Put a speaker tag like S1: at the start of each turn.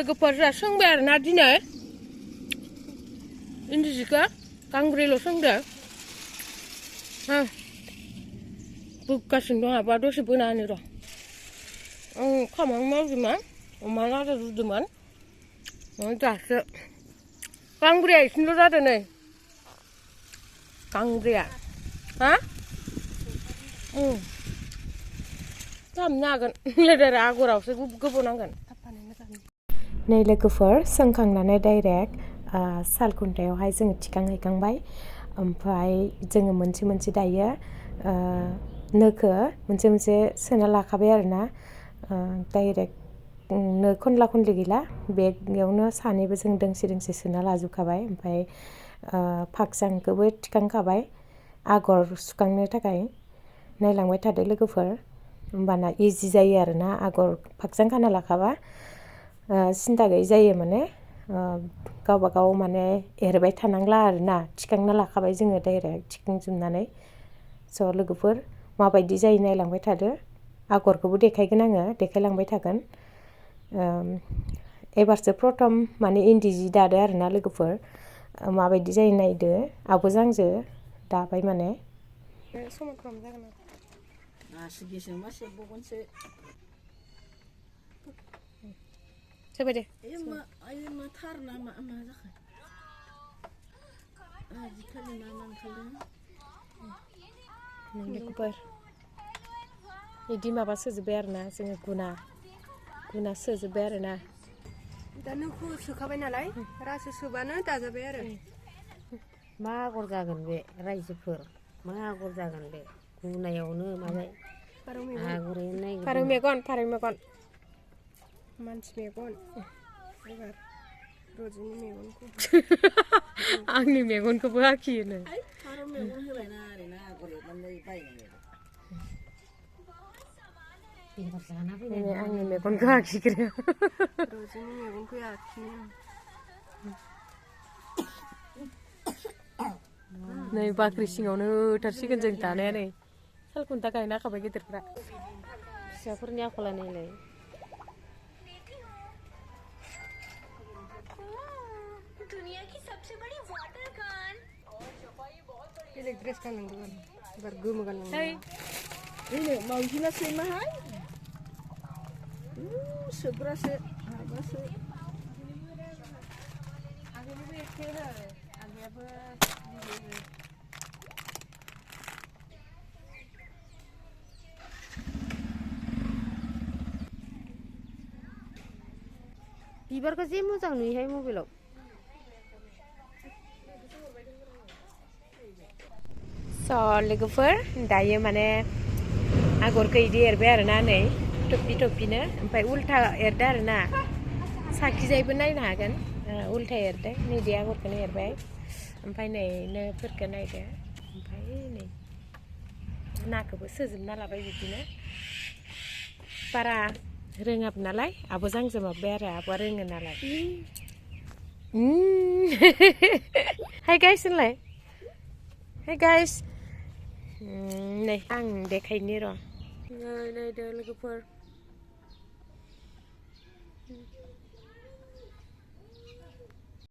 S1: लोगोफोरा सोंबाय आरोना दिनै इन्दि जिखौ गांब्रैल' सोंदों बोगासिनो दं आबा दसे बोना होनो र' आं खामानि मावदोंमोन अमा आदार रुदोंमोन दासो गांब्रैया इसिनिल' जादों नै गांब्रैया हा खालामनो हागोन लेदार आगरावसो गोबाव नांगोन नै लोगोफोर सोंखांनानै डाइरेक्ट साल खुन्थायावहाय जोङो थिखांहैखांबाय ओमफ्राय जोङो मोनसे मोनसे दायो नोखौ मोनसे मोनसे सोना लाखाबाय आरोना डाइरेक्ट नो खनला खनलि गैला बेयावनो सानैबो जों दोंसे दोंसे सोना लाजोबखाबाय ओमफ्राय फाक्सांखौबो थिखांखाबाय आगर सुखांनो थाखाय नायलांबाय थादो लोगोफोर होमबाना इजि जायो आरोना आगर फाक्सां खाना लाखाबा सिन्था गैयै जायो माने गावबा गाव माने एरबाय थानांला आरोना थिखांना लाखाबाय जोङो डाइरेक्ट थिखांजोबनानै स' लोगोफोर माबायदि जायो नायलांबाय थादो आगरखौबो देखायगोन आङो देखायलांबाय थागोन एबारसो प्रथम माने इन्दि जि दादो आरोना लोगोफोर माबायदि जायो नायदो आब'जों आंजों दाबाय माने समायफ्राम जागोन जाबाय दे बिदि माबा सोजोब्बाय आरोना जोङो गुना सोजोब्बाय आरोना दा नोंखौ सोखाबाय नालाय रासो सोबानो दाजाबाय आरो
S2: मा आगर जागोन बे रायजोफोर मा आगर जागोन बे गुनायावनो माबाय
S1: फारौ मेगन मानसि मेगन एबार रजिनि मेगनखौ आंनि मेगनखौबो आखियोनो
S2: फारौ मेगन होबायना ओरैनो आगर एरनानै बायनांगौ
S1: आंनि मेगनखौ आखिग्रो रजिनि मेगनखौ आखियो नै बाख्रि सिङावनो होथारसिगोन जों दानाया नै साल खुन्था गायना होखाबाय गेदेरफ्रा
S2: फिसाफोरनि आखला नायलाय
S1: बेलेग ड्रेस गाननांगौ एबार गोमो गाननांगौ
S2: मावजिला सैमाहाय सोग्रासो माबासो
S1: आगैनोबो एसे हो आगैयाबो
S2: बिबारखौ जे मोजां नुयोहाय मबाइलाव
S1: स' लोगोफोर दायो माने आगरखौ इदि एरबाय आरोना नै थफिनो ओमफ्राय उल्था एरदो आरोना साखिजायबो नायनो हागोन उल्था एरदो नै दे आगरखौनो एरबाय ओमफ्राय नै नोफोरखौ नायदो ओमफ्राय नै नाखौबो सोजोबना लाबाय बिदिनो बारा रोङाबो नालाय आब'जों आंजों माबाय आरो आब'आ रोङो नालाय हाय गाइस होनलाय हाय गाइस नै आं देखायनि र' नै नायदो लोगोफोर